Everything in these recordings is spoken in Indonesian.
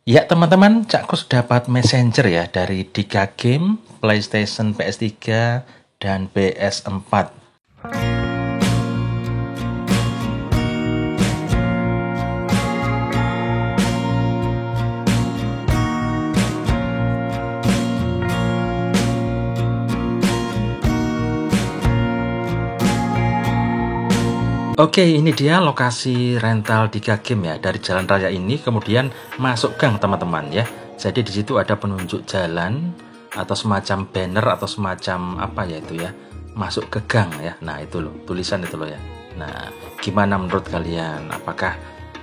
Ya teman-teman, Cakkus dapat Messenger ya dari Dika Game, PlayStation, PS3, dan PS4. Oke, ini dia lokasi rental Dika Game ya. Dari jalan raya ini kemudian masuk gang teman-teman ya. Jadi di situ ada penunjuk jalan atau semacam banner atau semacam apa ya itu ya. Masuk ke gang ya. Nah, itu loh, tulisan itu loh ya. Nah, gimana menurut kalian? Apakah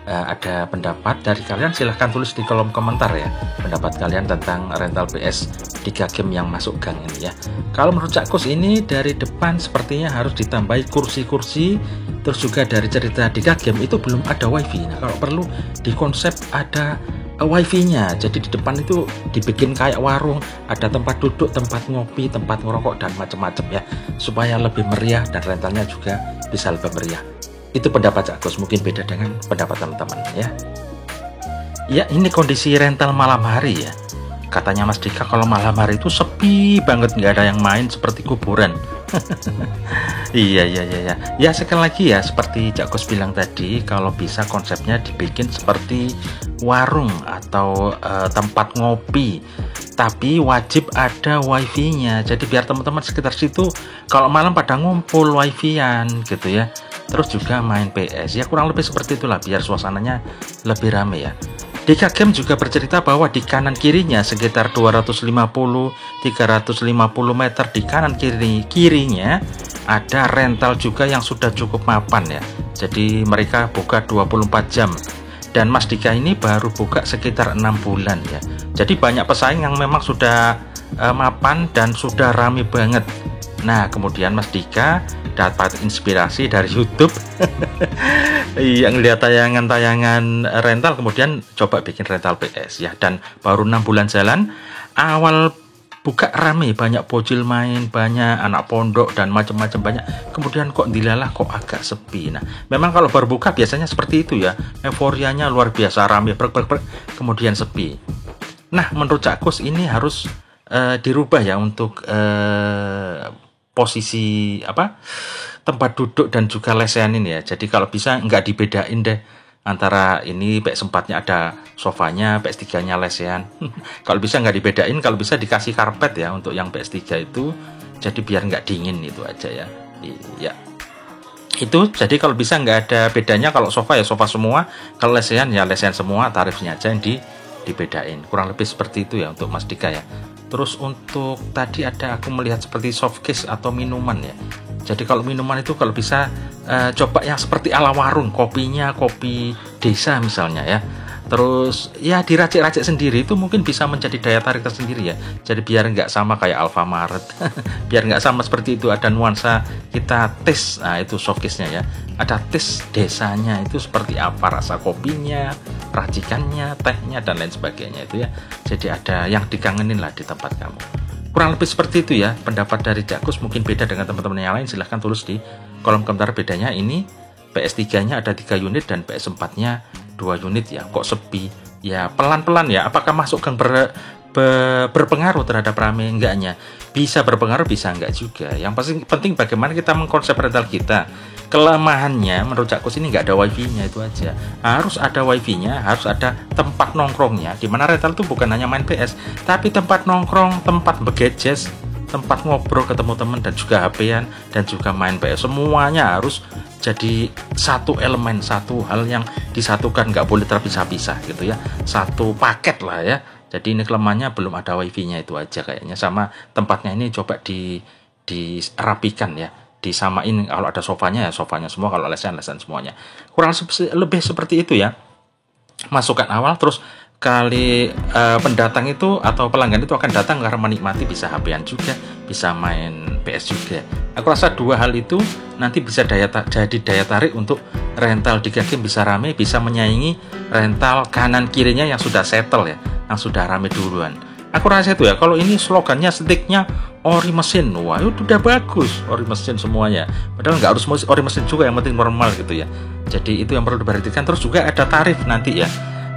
ada pendapat dari kalian? Silahkan tulis di kolom komentar ya. Pendapat kalian tentang rental PS Dika Game yang masuk gang ini ya. Kalau menurut Cakkus ini dari depan sepertinya harus ditambahi kursi-kursi. Terus juga dari cerita Dika Game itu belum ada wifi. Nah, kalau perlu di konsep ada wifi-nya. Jadi di depan itu dibikin kayak warung, ada tempat duduk, tempat ngopi, tempat ngerokok dan macam-macam ya, supaya lebih meriah dan rentalnya juga bisa lebih meriah. Itu pendapat Cakkus, mungkin beda dengan pendapat teman-teman ya. Ya, ini kondisi rental malam hari ya. Katanya Mas Dika kalau malam hari itu sepi banget, nggak ada yang main seperti kuburan. Iya. Ya sekali lagi ya, seperti Cakkus bilang tadi, kalau bisa konsepnya dibikin seperti warung atau tempat ngopi, tapi wajib ada wifi-nya. Jadi biar teman-teman sekitar situ kalau malam pada ngumpul wifi-an gitu ya. Terus juga main PS. Ya kurang lebih seperti itulah biar suasananya lebih rame ya. Dika Game juga bercerita bahwa di kanan kirinya sekitar 250-350 meter di kanan kirinya ada rental juga yang sudah cukup mapan ya. Jadi mereka buka 24 jam. Dan Mas Dika ini baru buka sekitar 6 bulan ya. Jadi banyak pesaing yang memang sudah mapan dan sudah rame banget. Nah, kemudian Mas Dika dapat inspirasi dari YouTube yang lihat tayangan-tayangan rental, kemudian coba bikin rental PS ya. Dan baru 6 bulan jalan, awal buka rame, banyak bocil main, banyak anak pondok dan macam-macam banyak. Kemudian kok dilalah kok agak sepi. Nah, memang kalau baru buka biasanya seperti itu ya, euforianya luar biasa, rame kemudian sepi. Nah, menurut Cakkus ini harus dirubah ya untuk posisi tempat duduk dan juga lesehan ini ya. Jadi kalau bisa nggak dibedain deh antara ini PS4-nya ada sofanya, PS3-nya lesehan. Kalau bisa nggak dibedain, kalau bisa dikasih karpet ya untuk yang PS3 itu, jadi biar nggak dingin itu aja ya. Iya. Itu jadi kalau bisa nggak ada bedanya, kalau sofa ya sofa semua, kalau lesehan ya lesehan semua, tarifnya aja yang dibedain. Kurang lebih seperti itu ya untuk Mas Dika ya. Terus untuk tadi ada aku melihat seperti softcase atau minuman ya. Jadi kalau minuman itu kalau bisa coba yang seperti ala warung, kopinya kopi desa misalnya ya. Terus ya diracik-racik sendiri itu mungkin bisa menjadi daya tarik tersendiri ya. Jadi biar nggak sama kayak Alfamaret, biar nggak sama seperti itu, ada nuansa kita tes. Nah itu softcase-nya ya. Ada tes desanya itu seperti apa rasa kopinya, racikannya, tehnya dan lain sebagainya itu ya. Jadi ada yang dikangenin lah di tempat kamu. Kurang lebih seperti itu ya pendapat dari Cakkus, mungkin beda dengan teman-teman yang lain. Silahkan tulis di kolom komentar bedanya. Ini PS3-nya ada 3 unit dan PS4-nya 2 unit ya. Kok sepi? Ya pelan-pelan ya. Apakah masuk gang berpengaruh terhadap rame? Enggaknya. Bisa berpengaruh, bisa enggak juga. Yang penting bagaimana kita mengkonsep rental kita. Kelemahannya menurut Cakkus ini nggak ada wifi-nya, itu aja. Harus ada wifi-nya, harus ada tempat nongkrongnya. Dimana rental itu bukan hanya main PS, tapi tempat nongkrong, tempat begadget, tempat ngobrol ketemu teman dan juga HP-an dan juga main PS. Semuanya harus jadi satu elemen, satu hal yang disatukan, nggak boleh terpisah-pisah gitu ya. Satu paket lah ya. Jadi ini kelemahannya belum ada wifi-nya itu aja kayaknya. Sama tempatnya ini coba dirapikan ya. Disamain, kalau ada sofanya ya sofanya semua, kalau lesehan semuanya. Kurang lebih seperti itu ya. Masukkan awal, terus kali pendatang itu atau pelanggan itu akan datang karena menikmati, bisa HP-an juga, bisa main PS juga. Aku rasa dua hal itu nanti bisa jadi daya tarik untuk rental Dika Game bisa rame, bisa menyaingi rental kanan kirinya yang sudah settle ya, yang sudah rame duluan. Aku rasa itu ya. Kalau ini slogannya, sticknya ori mesin, wah itu udah bagus, ori mesin semuanya. Padahal nggak harus ori mesin juga, yang penting normal gitu ya. Jadi itu yang perlu diperhatikan. Terus juga ada tarif nanti ya.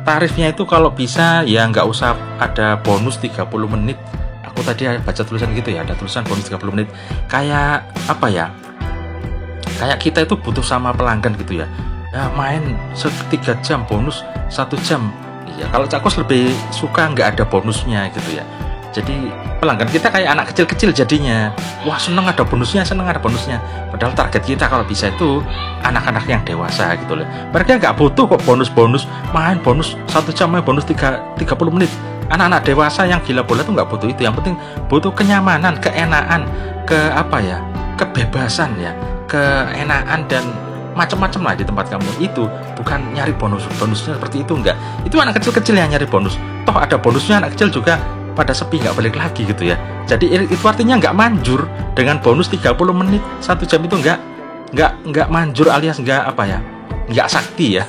tarifnya itu kalau bisa ya nggak usah ada bonus 30 menit. Aku tadi baca tulisan gitu ya, ada tulisan bonus 30 menit. Kayak apa ya? Kayak kita itu butuh sama pelanggan gitu ya. Ya main 3 jam bonus 1 jam. Ya kalau Cakos lebih suka nggak ada bonusnya gitu ya. Jadi pelanggan kita kayak anak kecil-kecil jadinya. Wah seneng ada bonusnya, seneng ada bonusnya. Padahal target kita kalau bisa itu anak-anak yang dewasa gitu loh. Mereka nggak butuh kok bonus-bonus, main bonus 1 jam, main bonus 30 menit. Anak-anak dewasa yang gila bola tuh nggak butuh itu. Yang penting butuh kenyamanan, keenaan, kebebasan ya, keenaan dan macam-macam lah di tempat kamu. Itu bukan nyari bonusnya seperti itu, enggak. Itu anak kecil-kecil yang nyari bonus. Toh ada bonusnya, anak kecil juga pada sepi nggak balik lagi gitu ya. Jadi itu artinya nggak manjur dengan bonus 30 menit 1 jam itu nggak manjur alias nggak sakti ya.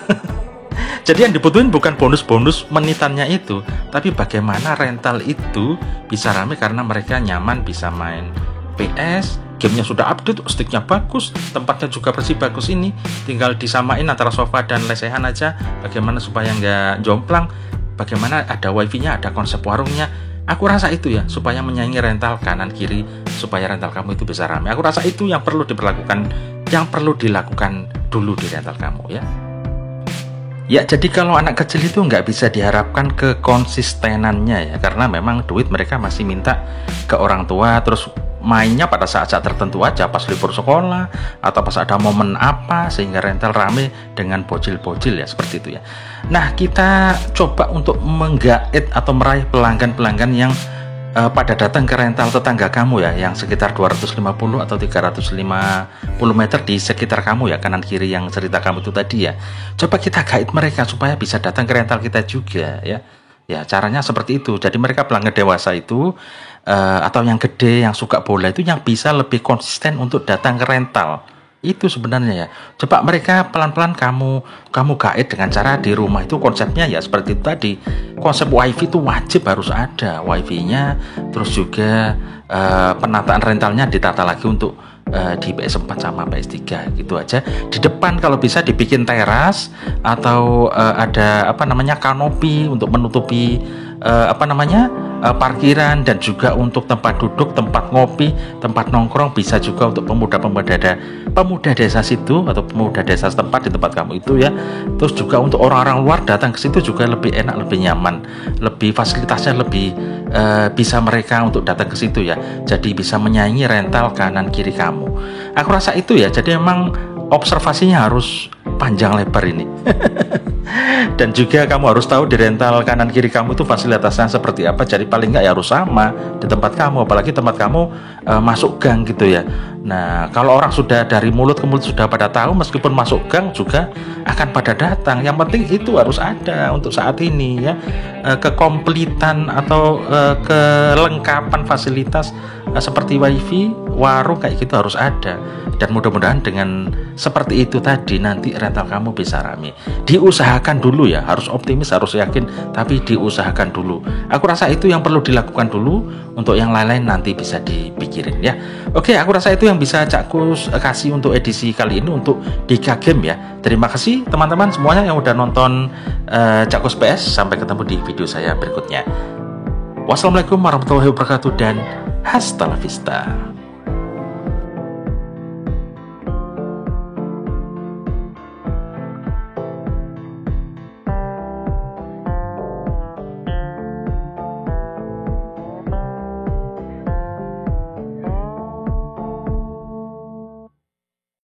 Jadi yang dibutuhin bukan bonus-bonus menitannya itu, tapi bagaimana rental itu bisa rame karena mereka nyaman bisa main PS, gamenya sudah update, sticknya bagus, tempatnya juga bersih bagus ini, tinggal disamain antara sofa dan lesehan aja. Bagaimana supaya nggak jomplang, bagaimana ada wifi-nya, ada konsep warungnya. Aku rasa itu ya, supaya menyaingi rental kanan kiri, supaya rental kamu itu bisa ramai. Aku rasa itu yang perlu dilakukan dulu di rental kamu ya. Ya, jadi kalau anak kecil itu nggak bisa diharapkan kekonsistenannya ya, karena memang duit mereka masih minta ke orang tua, terus mainnya pada saat-saat tertentu aja, pas libur sekolah atau pas ada momen apa, sehingga rental rame dengan bocil-bocil ya, seperti itu ya. Nah, kita coba untuk menggait atau meraih pelanggan-pelanggan yang pada datang ke rental tetangga kamu ya, yang sekitar 250 atau 350 meter di sekitar kamu ya, kanan kiri yang cerita kamu itu tadi ya. Coba kita gait mereka supaya bisa datang ke rental kita juga ya. Ya, caranya seperti itu. Jadi mereka pelanggan dewasa itu atau yang gede yang suka bola itu yang bisa lebih konsisten untuk datang ke rental. Itu sebenarnya ya. Coba mereka pelan-pelan kamu gait dengan cara di rumah itu konsepnya ya seperti itu tadi. Konsep wifi itu wajib harus ada wifi-nya, terus juga penataan rentalnya ditata lagi untuk di PS4 sama PS3 gitu aja. Di depan kalau bisa dibikin teras atau ada kanopi untuk menutupi parkiran, dan juga untuk tempat duduk, tempat ngopi, tempat nongkrong, bisa juga untuk pemuda desa situ atau pemuda desa setempat di tempat kamu itu ya. Terus juga untuk orang-orang luar datang ke situ juga lebih enak, lebih nyaman, lebih fasilitasnya lebih bisa mereka untuk datang ke situ ya. Jadi bisa menyaingi rental kanan kiri kamu. Aku rasa itu ya. Jadi memang observasinya harus panjang lebar ini. Dan juga kamu harus tahu di rental kanan kiri kamu itu fasilitasnya seperti apa. Jadi paling nggak ya harus sama di tempat kamu, apalagi tempat kamu masuk gang gitu ya. Nah, kalau orang sudah dari mulut ke mulut sudah pada tahu, meskipun masuk gang juga akan pada datang. Yang penting itu harus ada untuk saat ini ya, kekompletan atau kelengkapan fasilitas seperti wifi, warung kayak gitu harus ada. Dan mudah-mudahan dengan seperti itu tadi nanti rental kamu bisa rame. Diusahakan dulu ya, harus optimis, harus yakin, tapi diusahakan dulu. Aku rasa itu yang perlu dilakukan dulu. Untuk yang lain-lain nanti bisa dipikirin ya. Oke, aku rasa itu yang bisa Cakkus kasih untuk edisi kali ini untuk Dika Game ya. Terima kasih teman-teman semuanya yang udah nonton Cakkus PS. Sampai ketemu di video saya berikutnya. Wassalamualaikum warahmatullahi wabarakatuh dan hasta la vista.